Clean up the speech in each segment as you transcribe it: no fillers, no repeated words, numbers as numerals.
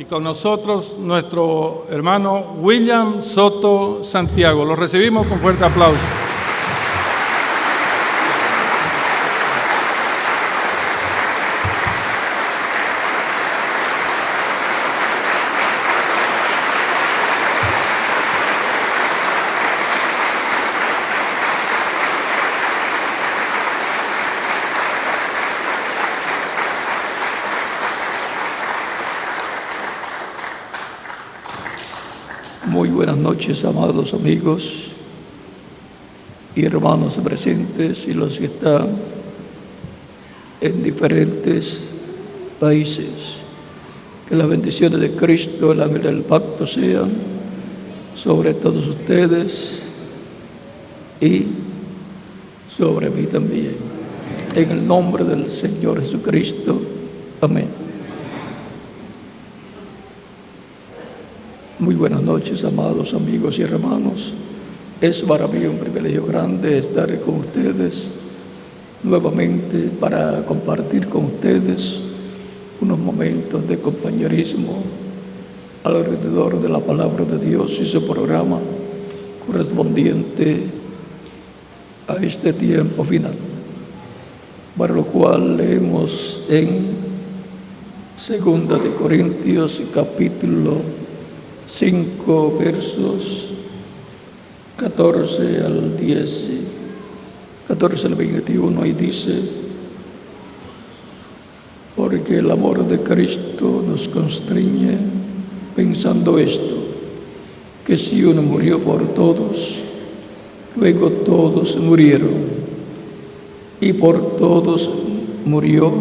Y con nosotros nuestro hermano William Soto Santiago. Lo recibimos con fuerte aplauso. Muy buenas noches, amados amigos y hermanos presentes y los que están en diferentes países. Que las bendiciones de Cristo, el ángel del pacto, sean sobre todos ustedes y sobre mí también. En el nombre del Señor Jesucristo. Amén. Muy buenas noches, amados amigos y hermanos. Es para mí un privilegio grande estar con ustedes nuevamente para compartir con ustedes unos momentos de compañerismo alrededor de la palabra de Dios y su programa correspondiente a este tiempo final, para lo cual leemos en 2 de Corintios capítulo 5 versos 14 al 21, y dice: porque el amor de Cristo nos constriñe, pensando esto, que si uno murió por todos, luego todos murieron, y por todos murió,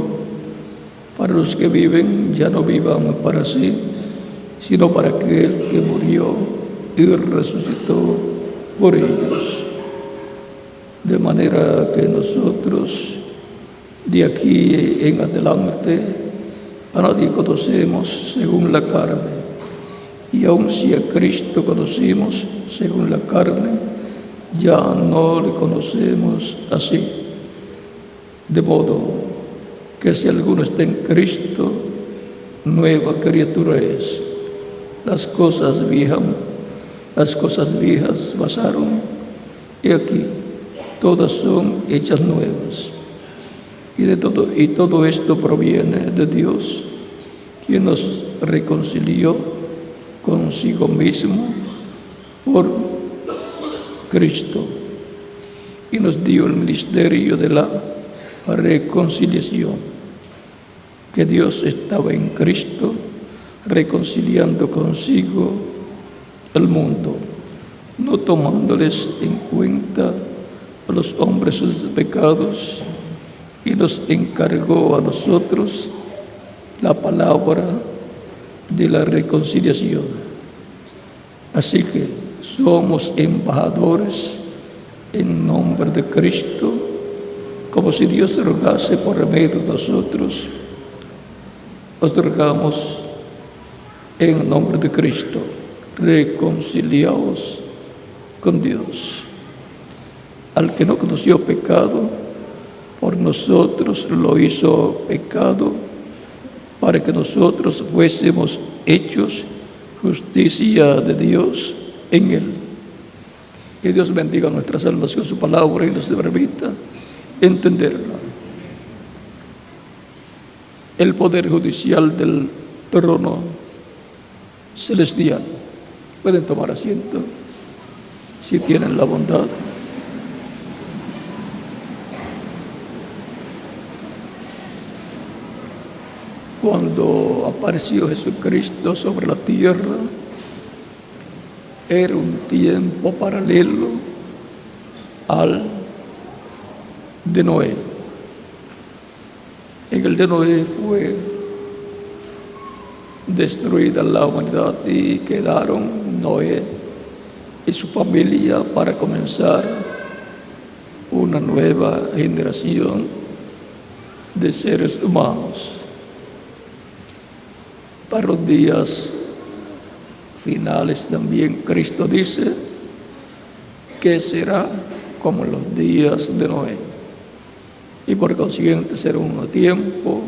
para los que viven ya no vivan para sí, sino para aquel que murió y resucitó por ellos. De manera que nosotros de aquí en adelante a nadie conocemos según la carne, y aun si a Cristo conocimos según la carne, ya no le conocemos así. De modo que si alguno está en Cristo, nueva criatura es. Las cosas viejas pasaron, y aquí todas son hechas nuevas. Y todo esto proviene de Dios, quien nos reconcilió consigo mismo por Cristo y nos dio el ministerio de la reconciliación, que Dios estaba en Cristo reconciliando consigo el mundo, no tomándoles en cuenta a los hombres sus pecados, y nos encargó a nosotros la palabra de la reconciliación. Así que somos embajadores en nombre de Cristo, como si Dios rogase por medio de nosotros. Os rogamos en nombre de Cristo, reconciliaos con Dios. Al que no conoció pecado, por nosotros lo hizo pecado, para que nosotros fuésemos hechos justicia de Dios en él. Que Dios bendiga nuestras almas con su palabra y nos permita entenderla. El poder judicial del trono celestial. Pueden tomar asiento si tienen la bondad. Cuando apareció Jesucristo sobre la tierra, era un tiempo paralelo al de Noé. En el de Noé fue destruida la humanidad y quedaron Noé y su familia para comenzar una nueva generación de seres humanos. Para los días finales también Cristo dice que será como en los días de Noé, y por consiguiente será un tiempo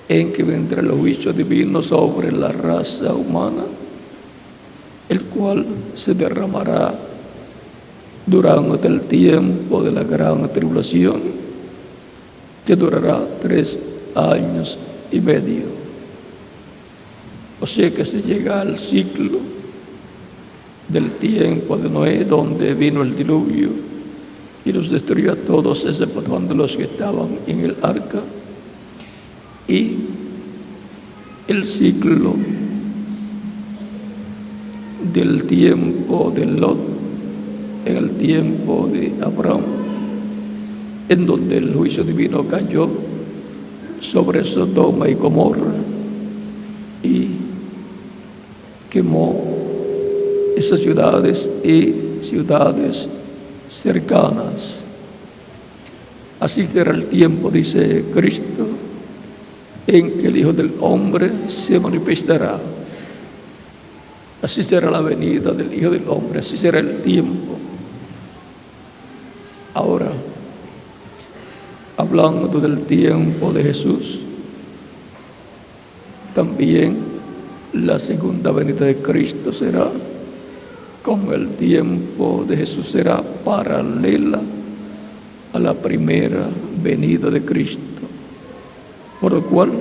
en que vendrá el juicio divino sobre la raza humana, el cual se derramará durante el tiempo de la gran tribulación, que durará 3 años y medio. O sea que se llega al ciclo del tiempo de Noé, donde vino el diluvio y los destruyó a todos, exceptuando los que estaban en el arca, y el ciclo del tiempo de Lot, en el tiempo de Abraham, en donde el juicio divino cayó sobre Sodoma y Gomorra y quemó esas ciudades y ciudades cercanas. Así será el tiempo, dice Cristo, en que el Hijo del Hombre se manifestará. Así será la venida del Hijo del Hombre, así será el tiempo. Ahora, hablando del tiempo de Jesús, también la segunda venida de Cristo será, como el tiempo de Jesús, será paralela a la primera venida de Cristo. Por lo cual,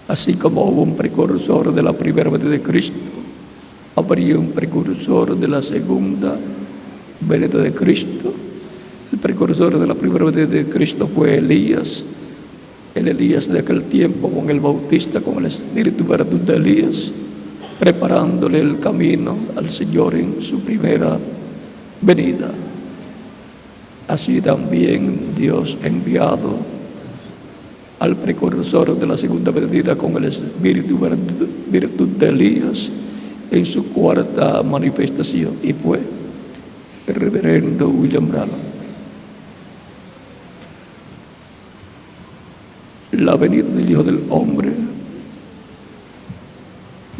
así como hubo un precursor de la primera venida de Cristo, habría un precursor de la segunda venida de Cristo. El precursor de la primera venida de Cristo fue Elías, el Elías de aquel tiempo, con el Bautista, con el espíritu verdad de Elías, preparándole el camino al Señor en su primera venida. Así también Dios ha enviado al precursor de la segunda venida con el espíritu virtud de Elías en su cuarta manifestación, y fue el reverendo William Branham. La venida del Hijo del Hombre,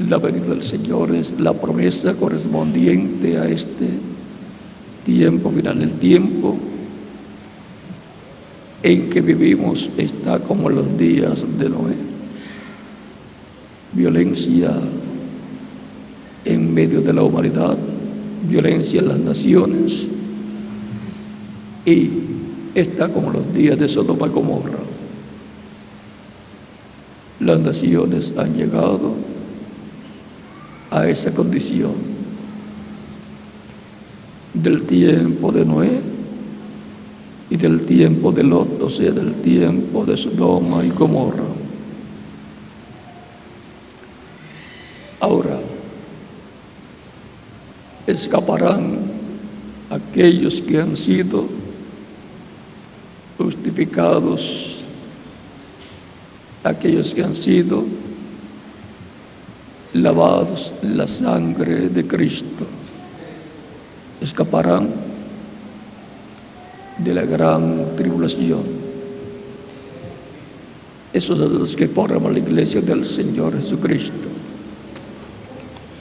la venida del Señor, es la promesa correspondiente a este tiempo final. El tiempo en que vivimos está como los días de Noé. Violencia en medio de la humanidad, violencia en las naciones, y está como los días de Sodoma y Gomorra. Las naciones han llegado a esa condición del tiempo de Noé y del tiempo de Lot, o sea, del tiempo de Sodoma y Gomorra. Ahora, escaparán aquellos que han sido justificados, aquellos que han sido lavados en la sangre de Cristo. Escaparán de la gran tribulación. Esos son los que forman la iglesia del Señor Jesucristo.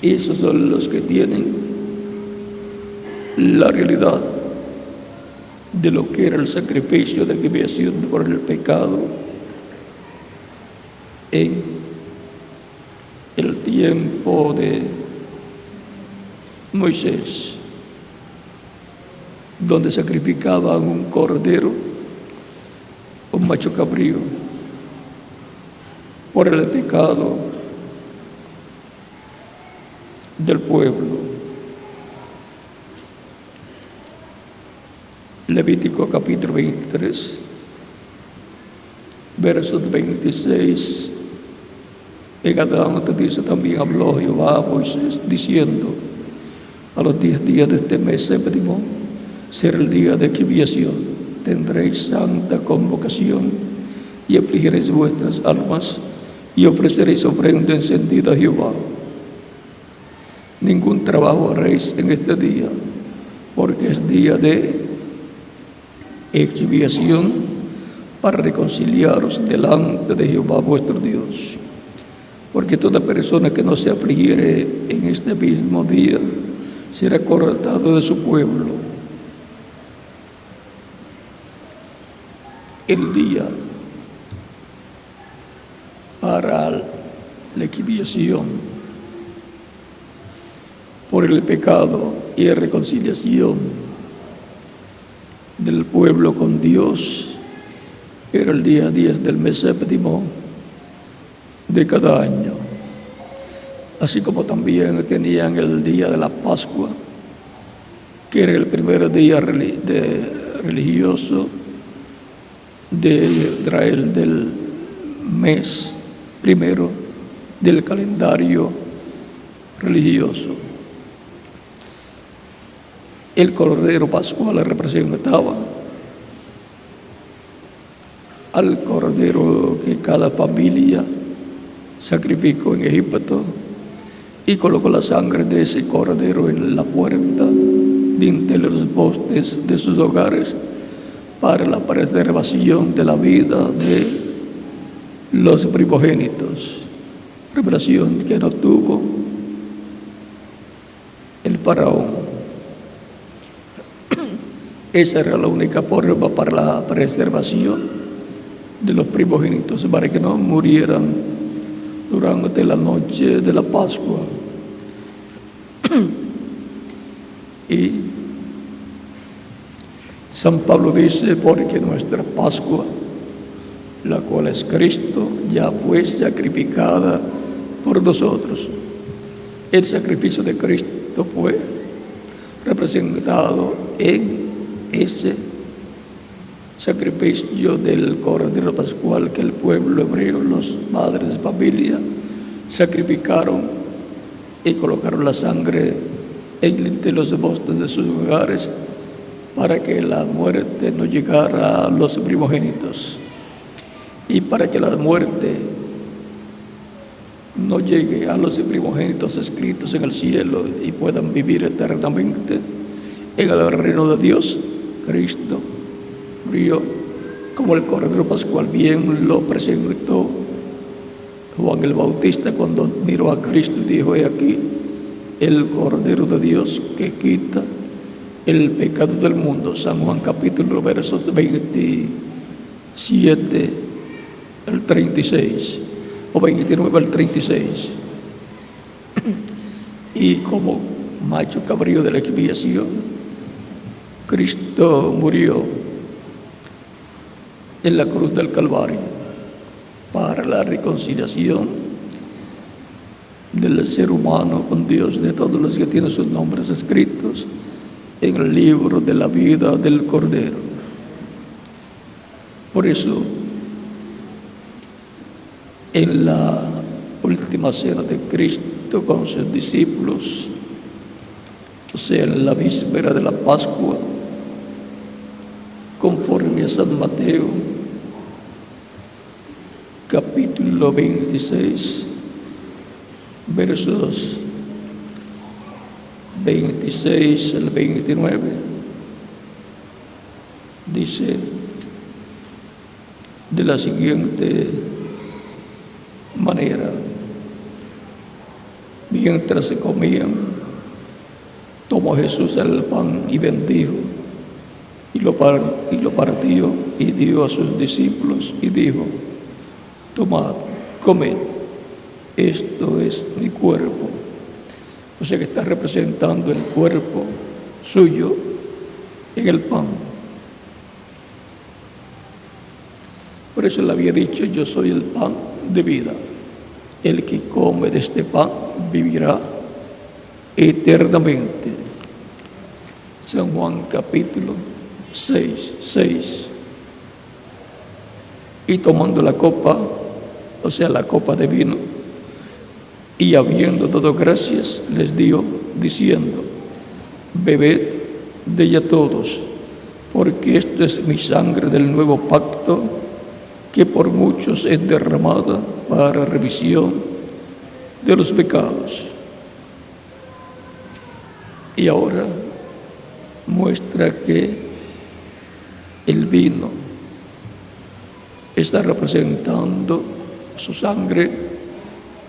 Esos son los que tienen la realidad de lo que era el sacrificio de expiación por el pecado en el tiempo de Moisés, donde sacrificaban un cordero, un macho cabrío, por el pecado del pueblo. Levítico capítulo 23, versos 26 en adelante dice: también habló Jehová a Moisés diciendo: a los 10 días de este mes séptimo será el día de expiación, tendréis santa convocación y afligiréis vuestras almas y ofreceréis ofrenda encendida a Jehová. Ningún trabajo haréis en este día, porque es día de expiación para reconciliaros delante de Jehová vuestro Dios. Porque toda persona que no se afligiere en este mismo día será cortado de su pueblo. El día para la expiación por el pecado y reconciliación del pueblo con Dios, era el día 10 del mes séptimo de cada año. Así como también tenían el día de la Pascua, que era el primer día religioso de Israel del mes primero del calendario religioso. El Cordero Pascual representaba al Cordero que cada familia sacrificó en Egipto y colocó la sangre de ese Cordero en la puerta de entre los postes de sus hogares para la preservación de la vida de los primogénitos. Revelación que no tuvo el faraón. Esa era la única forma para la preservación de los primogénitos, para que no murieran durante la noche de la Pascua. Y San Pablo dice, porque nuestra Pascua, la cual es Cristo, ya fue sacrificada por nosotros. El sacrificio de Cristo fue representado en ese sacrificio del Cordero Pascual que el pueblo hebreo, los padres de familia, sacrificaron y colocaron la sangre entre los postes de sus hogares para que la muerte no llegara a los primogénitos y para que la muerte no llegue a los primogénitos escritos en el cielo y puedan vivir eternamente en el reino de Dios. Cristo murió como el Cordero Pascual. Bien lo presentó Juan el Bautista cuando miró a Cristo y dijo: he aquí el Cordero de Dios que quita el pecado del mundo. San Juan capítulo versos 27 al 36 o 29 al 36. Y como macho cabrío de la expiación, Cristo murió en la cruz del Calvario para la reconciliación del ser humano con Dios, de todos los que tienen sus nombres escritos en el libro de la vida del Cordero. Por eso, en la última cena de Cristo con sus discípulos, o sea, en la víspera de la Pascua, conforme a San Mateo, capítulo 26, versos 26 al 29, dice de la siguiente manera: mientras se comían, tomó Jesús el pan y bendijo, y lo partió y dio a sus discípulos y dijo: tomad, comed, esto es mi cuerpo. O sea que está representando el cuerpo suyo en el pan. Por eso él había dicho: yo soy el pan de vida. El que come de este pan vivirá eternamente. San Juan capítulo 6. Y tomando la copa, o sea, la copa de vino, y habiendo dado gracias, les dio, diciendo: bebed de ella todos, porque esto es mi sangre del nuevo pacto, que por muchos es derramada para remisión de los pecados. Y ahora muestra que el vino está representando su sangre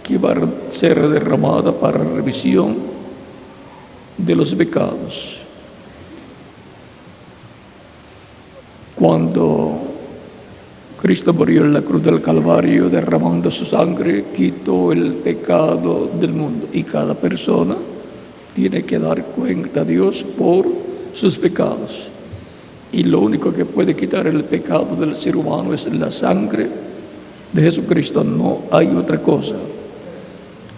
que va a ser derramada para remisión de los pecados. Cuando Cristo murió en la cruz del Calvario, derramando su sangre, quitó el pecado del mundo. Y cada persona tiene que dar cuenta a Dios por sus pecados. Y lo único que puede quitar el pecado del ser humano es la sangre de Jesucristo. No hay otra cosa.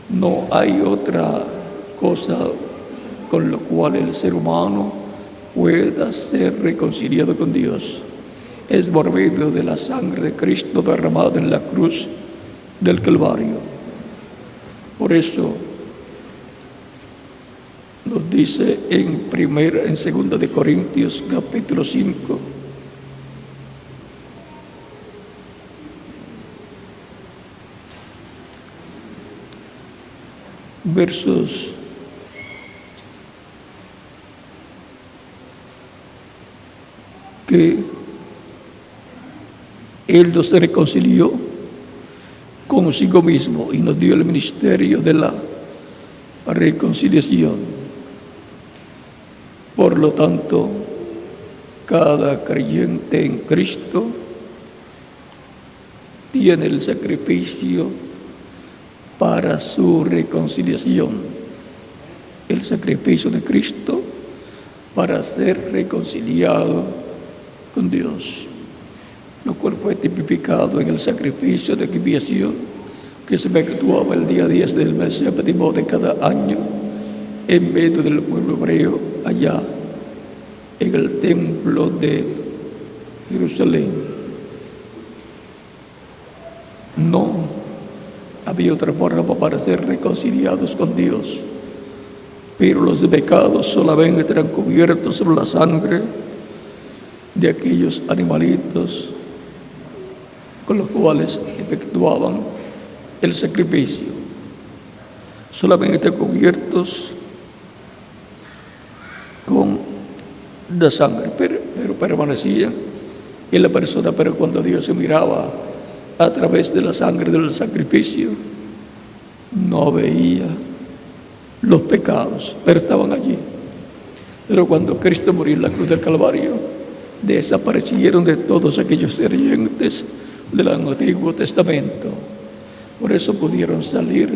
No hay otra cosa con lo cual el ser humano pueda ser reconciliado con Dios. Es por medio de la sangre de Cristo derramada en la cruz del Calvario. Por eso nos dice en 2 de Corintios capítulo 5, versos 'que Él nos reconcilió consigo mismo y nos dio el ministerio de la reconciliación. Por lo tanto, cada creyente en Cristo tiene el sacrificio para su reconciliación. El sacrificio de Cristo para ser reconciliado con Dios, lo cual fue tipificado en el sacrificio de expiación que se efectuaba el día 10 del mes séptimo de cada año en medio del pueblo hebreo, allá en el templo de Jerusalén. No había otra forma para ser reconciliados con Dios, pero los pecados solamente eran cubiertos por la sangre de aquellos animalitos con los cuales efectuaban el sacrificio, solamente cubiertos con la sangre, pero permanecían en la persona. Pero cuando Dios se miraba a través de la sangre del sacrificio, no veía los pecados, pero estaban allí. Pero cuando Cristo murió en la cruz del Calvario, desaparecieron de todos aquellos creyentes del Antiguo Testamento. Por eso pudieron salir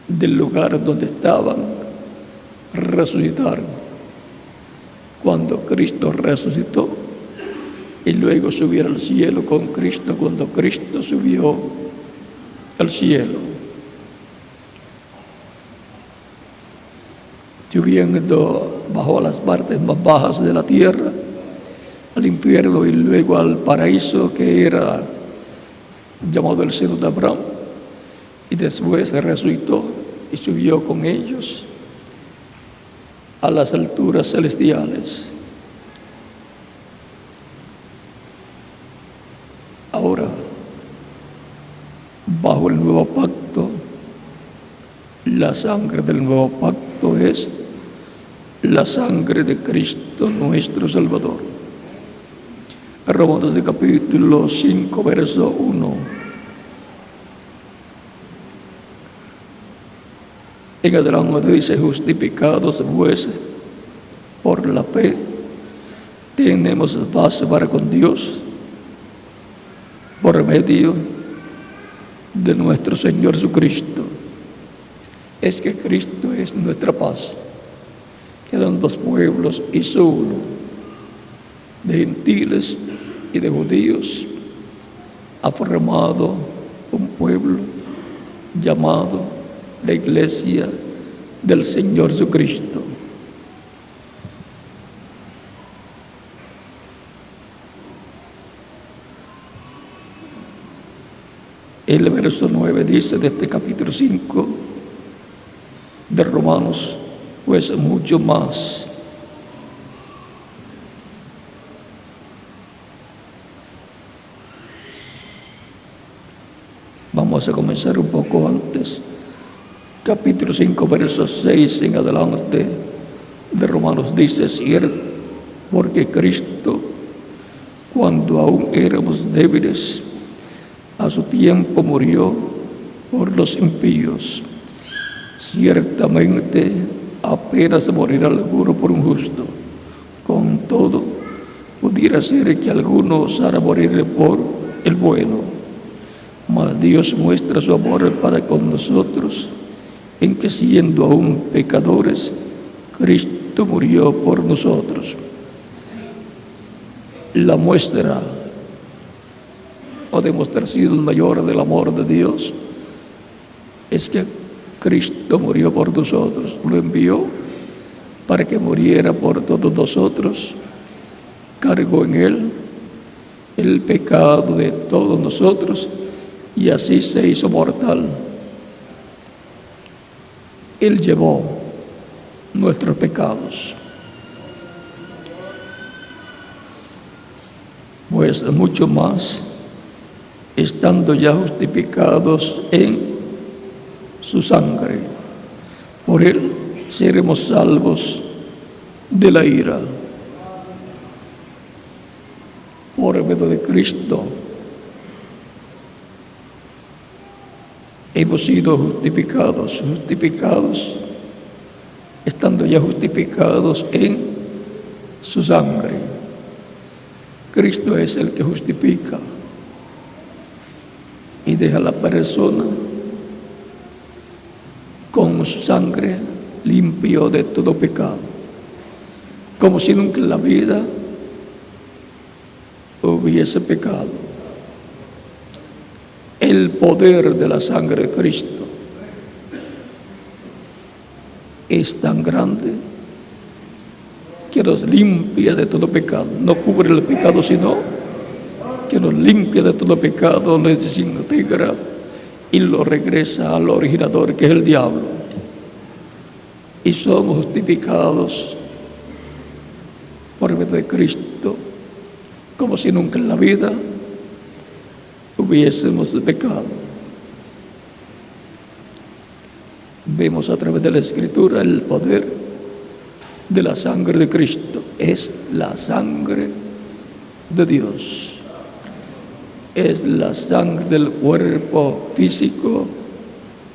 del lugar donde estaban, resucitar. Cuando Cristo resucitó y luego subió al cielo con Cristo, cuando Cristo subió al cielo, subiendo bajo las partes más bajas de la tierra, al infierno y luego al paraíso, que era llamado el seno de Abraham, y después resucitó y subió con ellos a las alturas celestiales. Ahora, bajo el nuevo pacto, la sangre del nuevo pacto es la sangre de Cristo nuestro Salvador. Romanos de capítulo 5, verso 1. En adelante dice: justificados pues por la fe, tenemos paz para con Dios por medio de nuestro Señor Jesucristo. Es que Cristo es nuestra paz. Quedan dos pueblos y son uno, de gentiles y de judíos. Ha formado un pueblo llamado la Iglesia del Señor Jesucristo. El verso 9 dice de este capítulo 5 de Romanos: pues mucho más vamos a comenzar un poco antes. Capítulo 5, versos 6 en adelante de Romanos dice: cierto, porque Cristo, cuando aún éramos débiles, a su tiempo murió por los impíos. Ciertamente, apenas morirá alguno por un justo. Con todo, pudiendo quiera hacer que alguno osara morir por el bueno, mas Dios muestra su amor para con nosotros, en que siendo aún pecadores, Cristo murió por nosotros. La muestra o demostración mayor del amor de Dios es que Cristo murió por nosotros, lo envió para que muriera por todos nosotros, cargó en él el pecado de todos nosotros y así se hizo mortal. Él llevó nuestros pecados. Pues mucho más, estando ya justificados en su sangre, por él seremos salvos de la ira. Por medio de Cristo hemos sido justificados, estando ya justificados en su sangre. Cristo es el que justifica y deja a la persona con su sangre limpio de todo pecado, como si nunca en la vida hubiese pecado. El poder de la sangre de Cristo es tan grande que nos limpia de todo pecado. No cubre el pecado, sino que nos limpia de todo pecado, lo desintegra y lo regresa al originador, que es el diablo. Y somos justificados por medio de Cristo, como si nunca en la vida hubiésemos pecado. Vemos a través de la Escritura el poder de la sangre de Cristo. Es la sangre de Dios. Es la sangre del cuerpo físico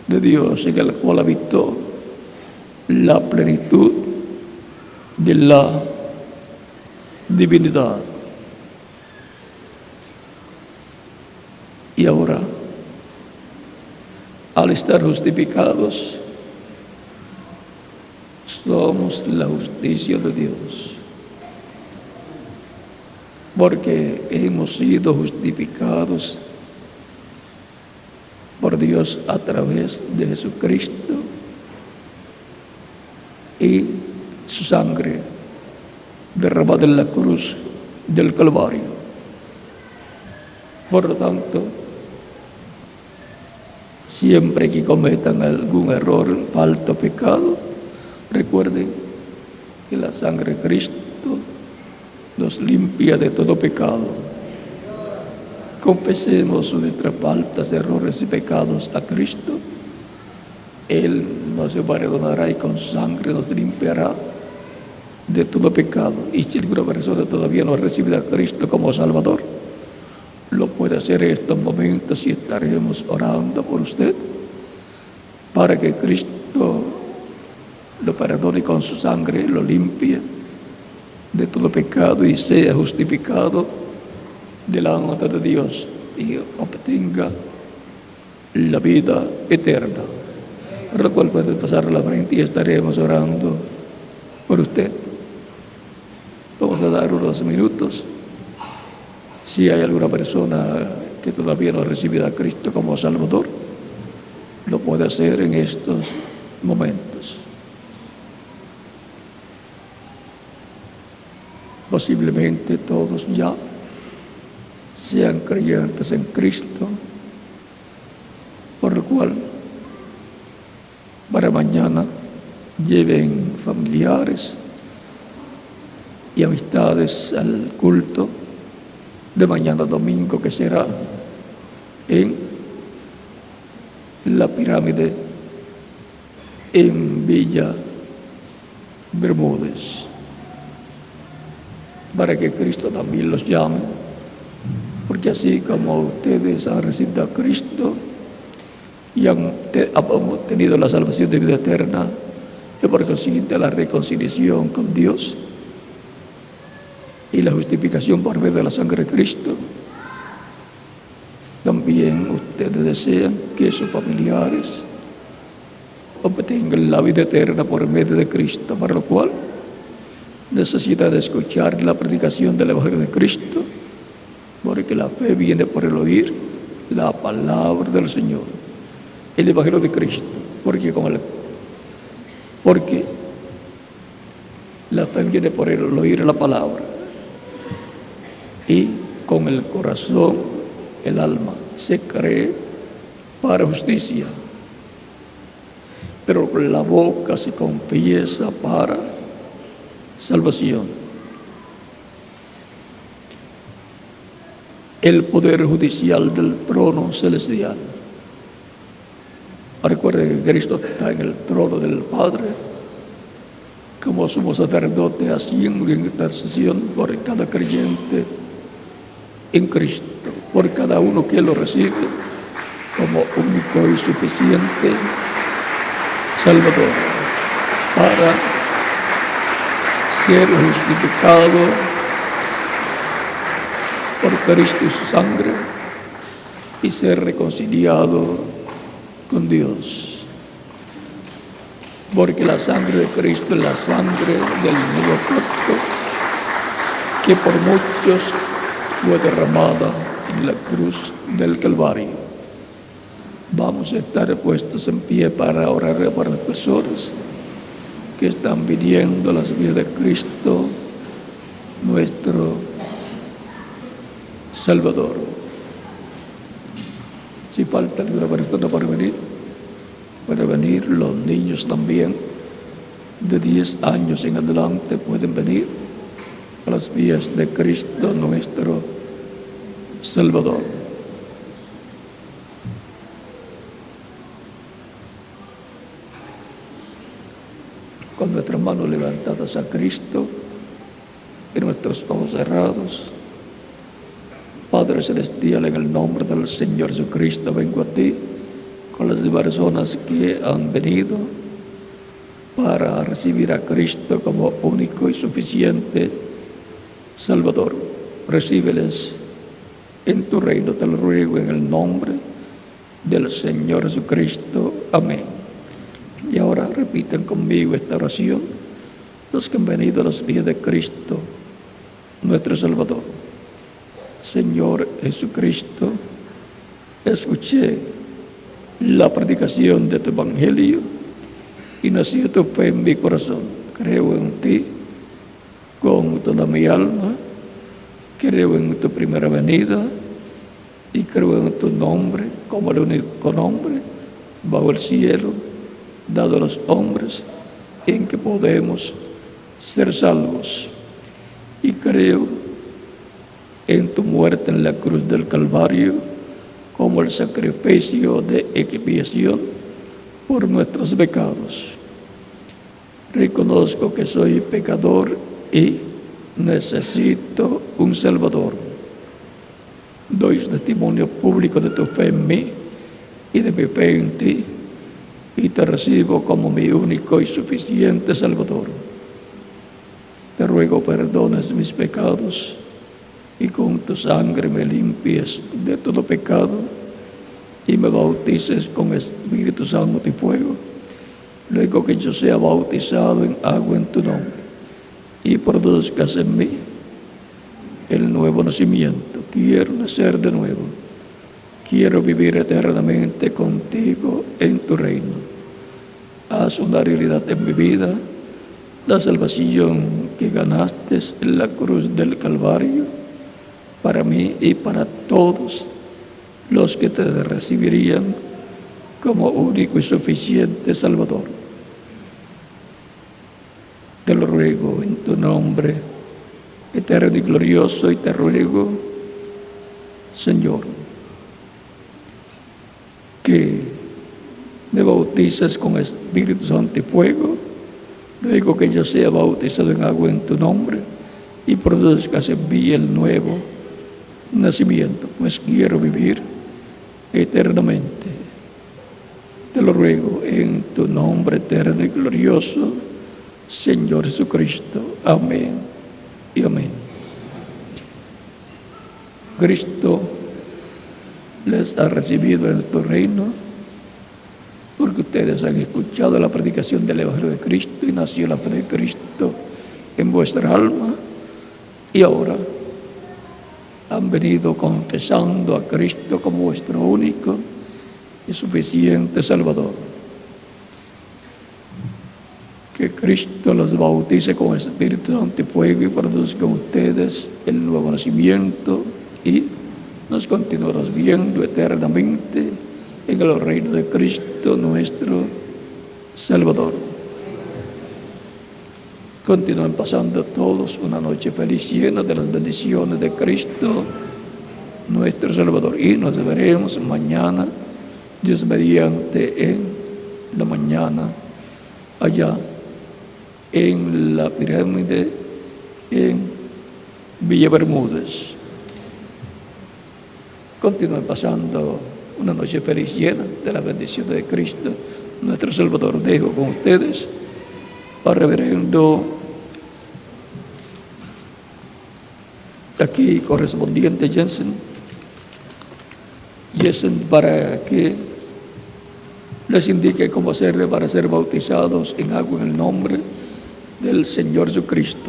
de Dios, en el cual habitó la plenitud de la divinidad. Y ahora, al estar justificados, somos la justicia de Dios, porque hemos sido justificados por Dios a través de Jesucristo y su sangre derramada en la cruz del Calvario. Por lo tanto, siempre que cometan algún error, falta o pecado, recuerden que la sangre de Cristo nos limpia de todo pecado. Confesemos nuestras faltas, errores y pecados a Cristo. Él nos perdonará y con sangre nos limpiará de todo pecado. Y si alguna persona todavía no ha recibido a Cristo como Salvador, lo puede hacer en estos momentos y estaremos orando por usted para que Cristo lo perdone con su sangre, lo limpie de todo pecado y sea justificado delante de Dios y obtenga la vida eterna, por lo cual puede pasar la frente y estaremos orando por usted. Vamos a dar unos minutos. Si hay alguna persona que todavía no ha recibido a Cristo como Salvador, lo puede hacer en estos momentos. Posiblemente todos ya sean creyentes en Cristo, por lo cual para mañana lleven familiares y amistades al culto de mañana domingo, que será en la pirámide en Villa Bermúdez, para que Cristo también los llame, porque así como ustedes han recibido a Cristo y han tenido la salvación de vida eterna y por consiguiente la reconciliación con Dios, y la justificación por medio de la sangre de Cristo, también ustedes desean que sus familiares obtengan la vida eterna por medio de Cristo, para lo cual necesitan escuchar la predicación del Evangelio de Cristo, porque la fe viene por el oír la palabra del Señor, el Evangelio de Cristo, porque la fe viene por el oír la palabra, y con el corazón, el alma se cree para justicia, pero con la boca se confiesa para salvación. El poder judicial del trono celestial. Recuerden que Cristo está en el trono del Padre, como sumo sacerdote, haciendo intercesión por cada creyente en Cristo, por cada uno que lo recibe como único y suficiente Salvador, para ser justificado por Cristo y su sangre y ser reconciliado con Dios. Porque la sangre de Cristo es la sangre del nuevo pacto que por muchos fue derramada en la cruz del Calvario. Vamos a estar puestos en pie para orar por las personas que están pidiendo las vidas de Cristo, nuestro Salvador. Si falta alguna persona para venir, los niños también de 10 años en adelante pueden venir a las vías de Cristo, nuestro Salvador. Con nuestras manos levantadas a Cristo y nuestros ojos cerrados, Padre Celestial, en el nombre del Señor Jesucristo, vengo a ti con las personas que han venido para recibir a Cristo como único y suficiente Salvador. Recíbeles en tu reino, te lo ruego en el nombre del Señor Jesucristo. Amén. Y ahora repiten conmigo esta oración los que han venido a los pies de Cristo, nuestro Salvador. Señor Jesucristo, escuché la predicación de tu Evangelio y nació tu fe en mi corazón. Creo en ti con toda mi alma, creo en tu primera venida y creo en tu nombre como el único nombre bajo el cielo dado a los hombres en que podemos ser salvos. Y creo en tu muerte en la cruz del Calvario como el sacrificio de expiación por nuestros pecados. Reconozco que soy pecador y necesito un Salvador. Doy testimonio público de tu fe en mí y de mi fe en ti, y te recibo como mi único y suficiente Salvador. Te ruego perdones mis pecados y con tu sangre me limpies de todo pecado y me bautices con Espíritu Santo y fuego, luego que yo sea bautizado en agua en tu nombre y produzcas en mí el nuevo nacimiento. Quiero nacer de nuevo. Quiero vivir eternamente contigo en tu reino. Haz una realidad en mi vida la salvación que ganaste en la cruz del Calvario para mí y para todos los que te recibirían como único y suficiente Salvador. Te lo ruego en tu nombre eterno y glorioso, y te ruego, Señor, que me bautices con Espíritu Santo y fuego, luego que yo sea bautizado en agua en tu nombre y produzcas en mí el nuevo nacimiento, pues quiero vivir eternamente. Te lo ruego en tu nombre eterno y glorioso, Señor Jesucristo. Amén y amén. Cristo les ha recibido en nuestro reino, porque ustedes han escuchado la predicación del Evangelio de Cristo y nació la fe de Cristo en vuestra alma, y ahora han venido confesando a Cristo como vuestro único y suficiente Salvador. Que Cristo los bautice con el Espíritu Santo y fuego y produzca en ustedes el nuevo nacimiento y nos continuarás viendo eternamente en el reino de Cristo nuestro Salvador. Continúen pasando todos una noche feliz llena de las bendiciones de Cristo nuestro Salvador, y nos veremos mañana, Dios mediante, en la mañana allá en la pirámide en Villa Bermúdez. Continúen pasando una noche feliz llena de la bendición de Cristo nuestro Salvador. Dejo con ustedes al reverendo aquí correspondiente Jensen para que les indique cómo hacerle para ser bautizados en agua en el nombre del Señor Jesucristo.